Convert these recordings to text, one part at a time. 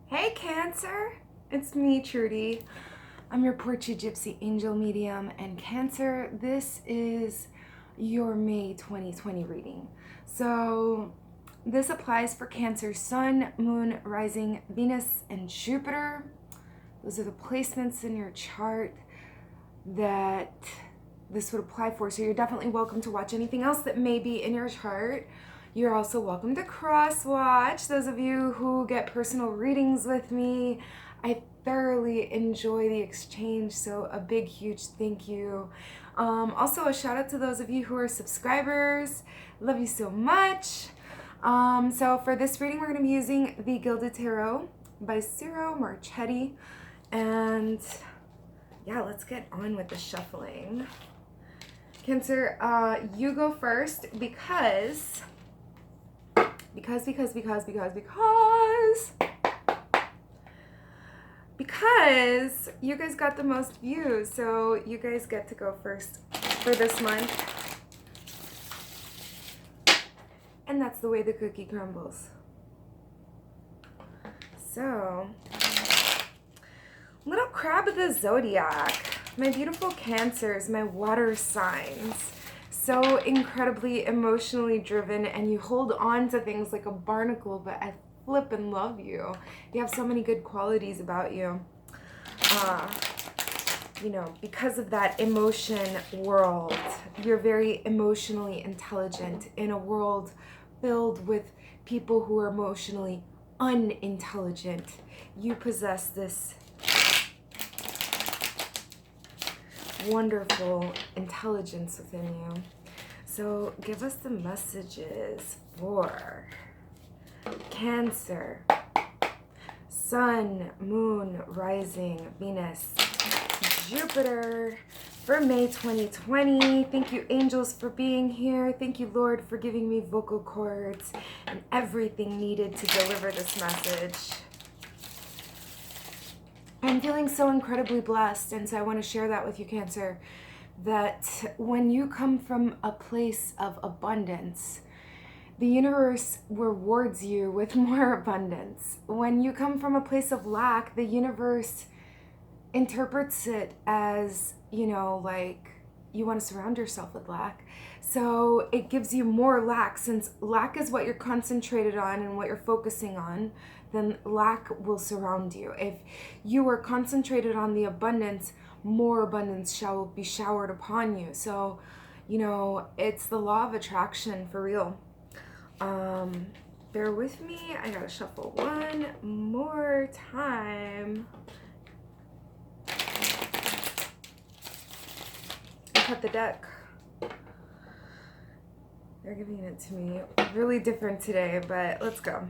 Hey Cancer, it's me Trudy. I'm your Porchy Gypsy Angel Medium, and Cancer, this is your May 2020 reading. So this applies for Cancer Sun, Moon, Rising, Venus, and Jupiter. Those are the placements in your chart that this would apply for. So you're definitely welcome to watch anything else that may be in your chart. You're also welcome to cross-watch. Those of you who get personal readings with me, I thoroughly enjoy the exchange, so a big, huge thank you. Also, a shout out to those of you who are subscribers. Love you so much. So for this reading, we're going to be using the Gilded Tarot by Ciro Marchetti. And yeah, let's get on with the shuffling. Cancer, you go first because you guys got the most views, so you guys get to go first for this month. And that's the way the cookie crumbles. So, little crab of the zodiac, my beautiful Cancers, my water signs. So incredibly emotionally driven, and you hold on to things like a barnacle, but I flip and love you. You have so many good qualities about you. You know, because of that emotion world, you're very emotionally intelligent in a world filled with people who are emotionally unintelligent. You possess this wonderful intelligence within you. So give us the messages for Cancer, Sun, Moon, Rising, Venus, Jupiter for May 2020. Thank you, angels, for being here. Thank you, Lord, for giving me vocal cords and everything needed to deliver this message. I'm feeling so incredibly blessed, and so I want to share that with you, Cancer, that when you come from a place of abundance, the universe rewards you with more abundance. When you come from a place of lack, the universe interprets it as, you know, like you want to surround yourself with lack. So it gives you more lack. Since lack is what you're concentrated on and what you're focusing on, then lack will surround you. If you are concentrated on the abundance, more abundance shall be showered upon you. So, you know, it's the law of attraction for real. Bear with me. I gotta shuffle one more time. Cut the deck. They're giving it to me really different today, but let's go.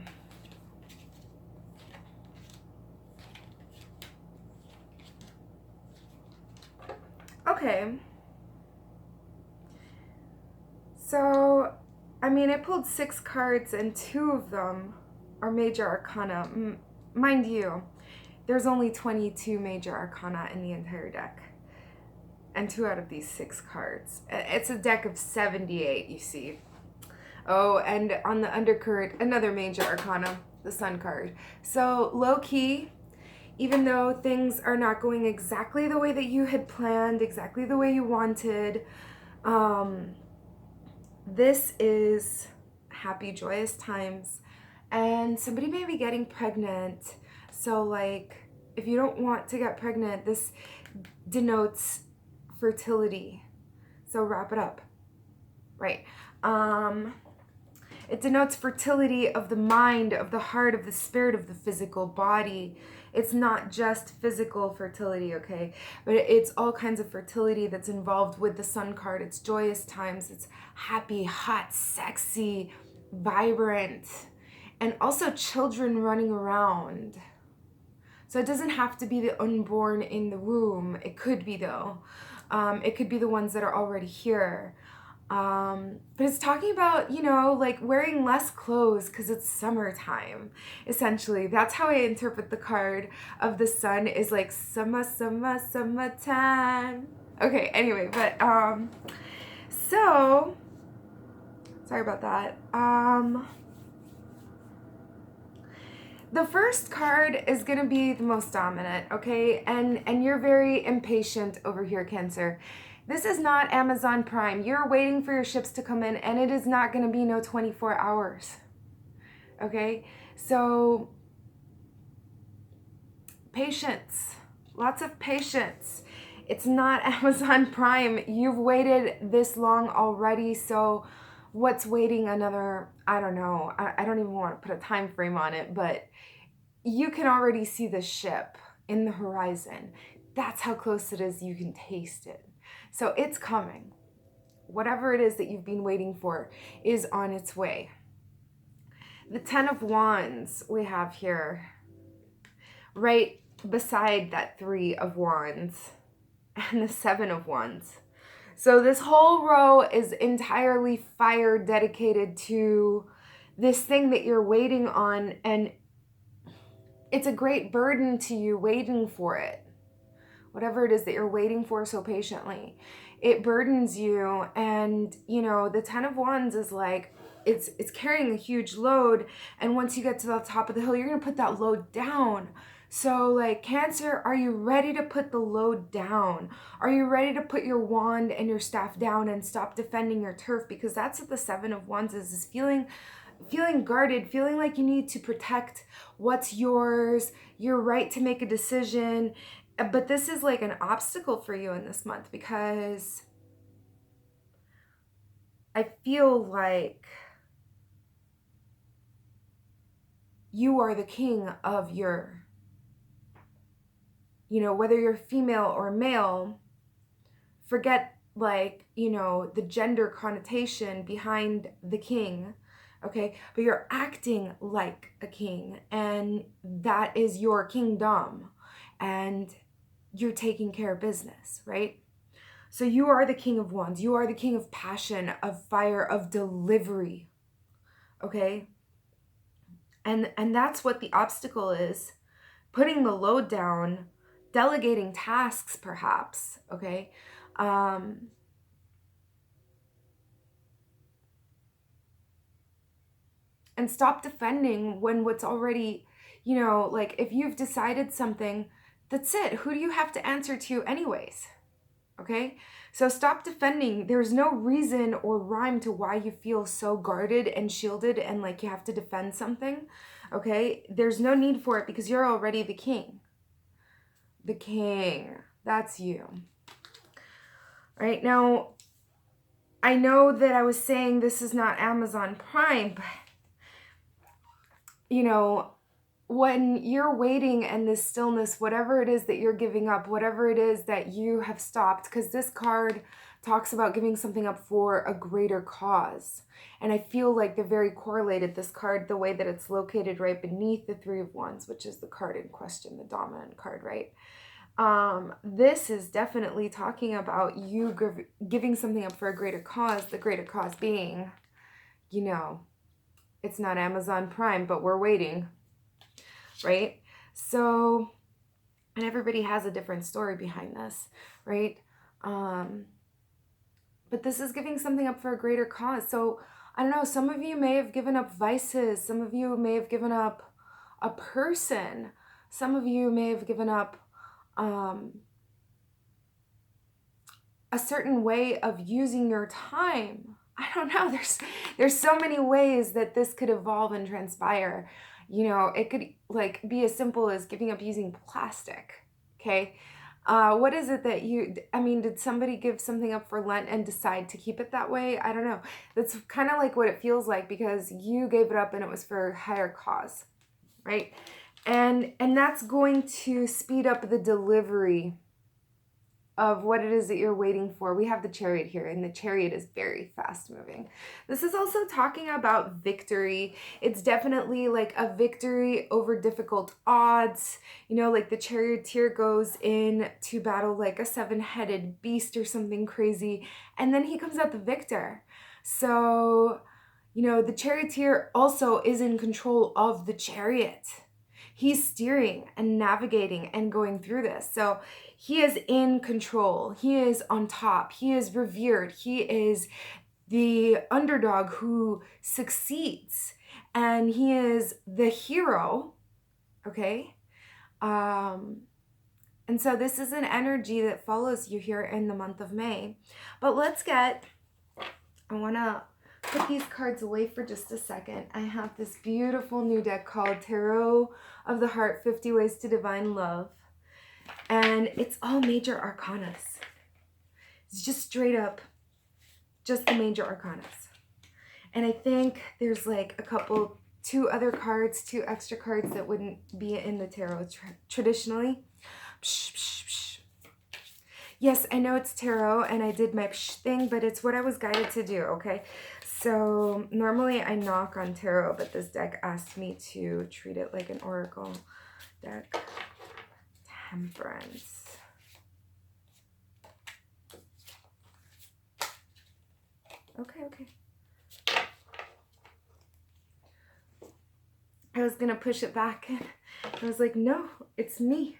Okay. So, I mean, I pulled 6 cards and 2 of them are major arcana. Mind you, there's only 22 major arcana in the entire deck. And 2 out of these 6 cards. It's a deck of 78, you see. Oh, and on the undercurrent, another major arcana, the Sun card. So low-key, even though things are not going exactly the way that you had planned, exactly the way you wanted, this is happy, joyous times. And somebody may be getting pregnant. So, like, if you don't want to get pregnant, this denotes fertility. So wrap it up. Right. It denotes fertility of the mind, of the heart, of the spirit, of the physical body. It's not just physical fertility, okay? But it's all kinds of fertility that's involved with the Sun card. It's joyous times. It's happy, hot, sexy, vibrant, and also children running around. So it doesn't have to be the unborn in the womb. It could be, though. It could be the ones that are already here. But it's talking about, you know, like wearing less clothes because it's summertime, essentially. That's how I interpret the card of the Sun, is like summertime. Okay, anyway, but, so, sorry about that. The first card is going to be the most dominant, okay? And you're very impatient over here, Cancer. This is not Amazon Prime. You're waiting for your ships to come in, and it is not going to be no 24 hours. Okay? So patience. Lots of patience. It's not Amazon Prime. You've waited this long already, so what's waiting another, I don't know. I don't even want to put a time frame on it, but you can already see the ship in the horizon. That's how close it is. You can taste it. So it's coming. Whatever it is that you've been waiting for is on its way. The 10 of Wands we have here, right beside that 3 of Wands and the 7 of Wands. So this whole row is entirely fire, dedicated to this thing that you're waiting on, and it's a great burden to you waiting for it. Whatever it is that you're waiting for so patiently, it burdens you. And you know, the 10 of Wands is like, it's carrying a huge load, and once you get to the top of the hill, you're going to put that load down. So like, Cancer, are you ready to put the load down? Are you ready to put your wand and your staff down and stop defending your turf? Because that's what the 7 of Wands is feeling guarded, feeling like you need to protect what's yours, your right to make a decision. But this is like an obstacle for you in this month, because I feel like you are the king of your, you know, whether you're female or male, forget like, you know, the gender connotation behind the king, okay? But you're acting like a king, and that is your kingdom, and you're taking care of business, right? So you are the king of wands. You are the king of passion, of fire, of delivery, okay? And that's what the obstacle is. Putting the load down, delegating tasks perhaps, okay? And stop defending when what's already, you know, like if you've decided something, that's it. Who do you have to answer to anyways? Okay? So stop defending. There's no reason or rhyme to why you feel so guarded and shielded and like you have to defend something. Okay? There's no need for it because you're already the king. The king. That's you. Right? Now, I know that I was saying this is not Amazon Prime, but you know, when you're waiting and this stillness, whatever it is that you're giving up, whatever it is that you have stopped, because this card talks about giving something up for a greater cause. And I feel like they're very correlated, this card, the way that it's located right beneath the 3 of Wands, which is the card in question, the dominant card, right? This is definitely talking about you giving something up for a greater cause, the greater cause being, you know, it's not Amazon Prime, but we're waiting. Right? So, and everybody has a different story behind this, right? But this is giving something up for a greater cause. So, I don't know, some of you may have given up vices. Some of you may have given up a person. Some of you may have given up a certain way of using your time. I don't know. There's so many ways that this could evolve and transpire. You know, it could like be as simple as giving up using plastic, okay? What is it that did somebody give something up for Lent and decide to keep it that way? I don't know. That's kind of like what it feels like because you gave it up and it was for a higher cause, right? And that's going to speed up the delivery of what it is that you're waiting for. We have the Chariot here, and the Chariot is very fast moving. This is also talking about victory. It's definitely like a victory over difficult odds. You know, like the Charioteer goes in to battle like a 7-headed beast or something crazy, and then he comes out the victor. So, you know, the Charioteer also is in control of the chariot. He's steering and navigating and going through this. So he is in control. He is on top. He is revered. He is the underdog who succeeds. And he is the hero okay? And so this is an energy that follows you here in the month of May. But I want to put these cards away for just a second. I have this beautiful new deck called Tarot of the Heart, 50 Ways to Divine Love. And it's all major arcanas. It's just straight up, just the major arcanas. And I think there's like two extra cards that wouldn't be in the tarot traditionally. Psh, psh, psh. Yes, I know it's tarot and I did my psh thing, but it's what I was guided to do, okay? So normally I knock on tarot, but this deck asked me to treat it like an oracle deck. Temperance. Okay. I was going to push it back. I was like, no, it's me.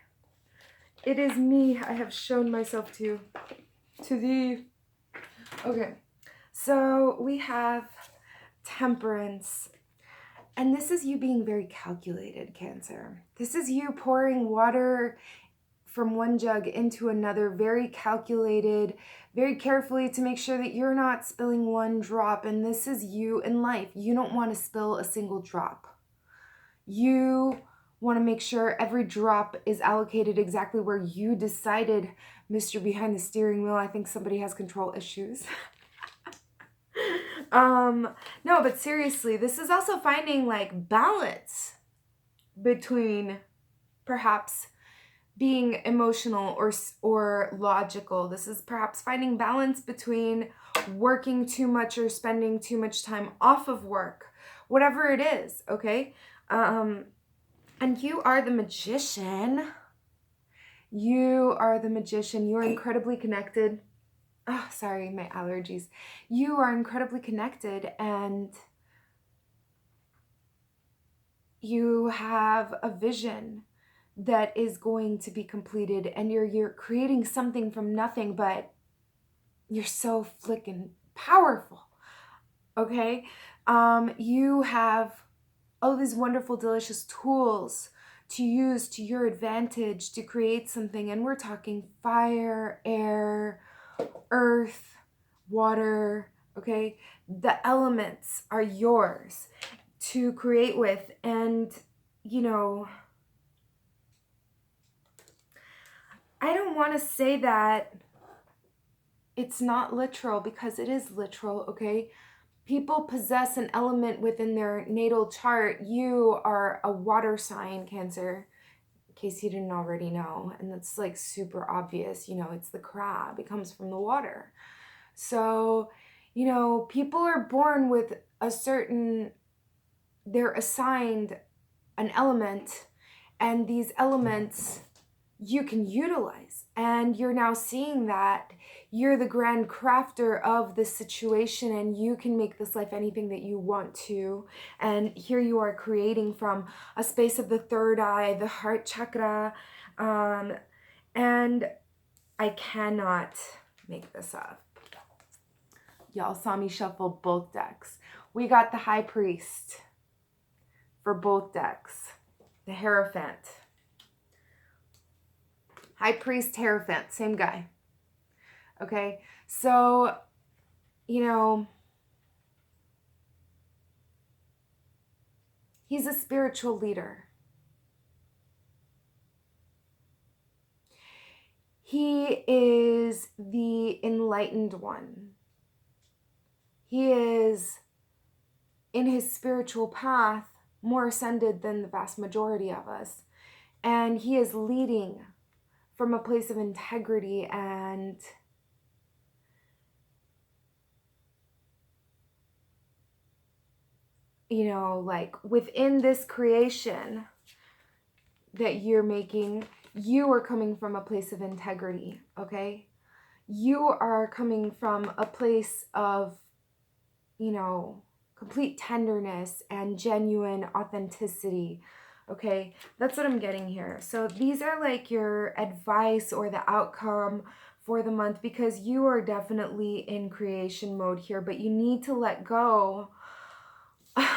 It is me. I have shown myself to thee. Okay, so we have Temperance. And this is you being very calculated, Cancer. This is you pouring water from one jug into another, very calculated, very carefully to make sure that you're not spilling one drop. And this is you in life. You don't want to spill a single drop. You want to make sure every drop is allocated exactly where you decided, Mr. Behind the Steering Wheel. I think somebody has control issues. No, but seriously, this is also finding like balance between perhaps being emotional or logical. This is perhaps finding balance between working too much or spending too much time off of work, whatever it is, okay? And you are the Magician. You are the Magician. You are incredibly connected. Oh, sorry, my allergies. You are incredibly connected and you have a vision that is going to be completed and you're creating something from nothing, but you're so flickin' powerful, okay? You have all these wonderful, delicious tools to use to your advantage to create something. And we're talking fire, air, earth, water, okay? The elements are yours to create with. And, you know, I don't want to say that it's not literal because it is literal, okay? People possess an element within their natal chart. You are a water sign, Cancer, in case you didn't already know. And that's like super obvious. You know, it's the crab. It comes from the water. So, you know, people are born with they're assigned an element, and these elements you can utilize. And you're now seeing that you're the grand crafter of this situation and you can make this life anything that you want to. And here you are creating from a space of the third eye, the heart chakra. And I cannot make this up. Y'all saw me shuffle both decks. We got the High Priest for both decks. The Hierophant. High Priest, Hierophant, same guy. Okay, so, you know, he's a spiritual leader. He is the enlightened one. He is, in his spiritual path, more ascended than the vast majority of us. And he is leading from a place of integrity and you know, like within this creation that you're making, you are coming from a place of integrity, okay? You are coming from a place of, you know, complete tenderness and genuine authenticity, okay? That's what I'm getting here. So these are like your advice or the outcome for the month because you are definitely in creation mode here, but you need to let go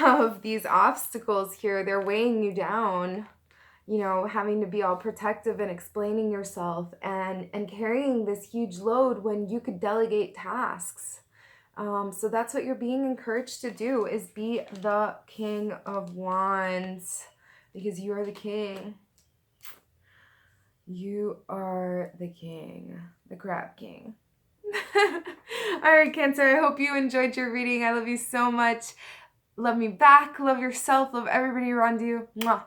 of these obstacles here. They're weighing you down. you know, having to be all protective and explaining yourself and carrying this huge load when you could delegate tasks. So that's what you're being encouraged to do, is be the King of Wands, because you are the king. You are the king, the crab king. All right, Cancer, I hope you enjoyed your reading. I love you so much. Love me back. Love yourself. Love everybody around you. Mwah.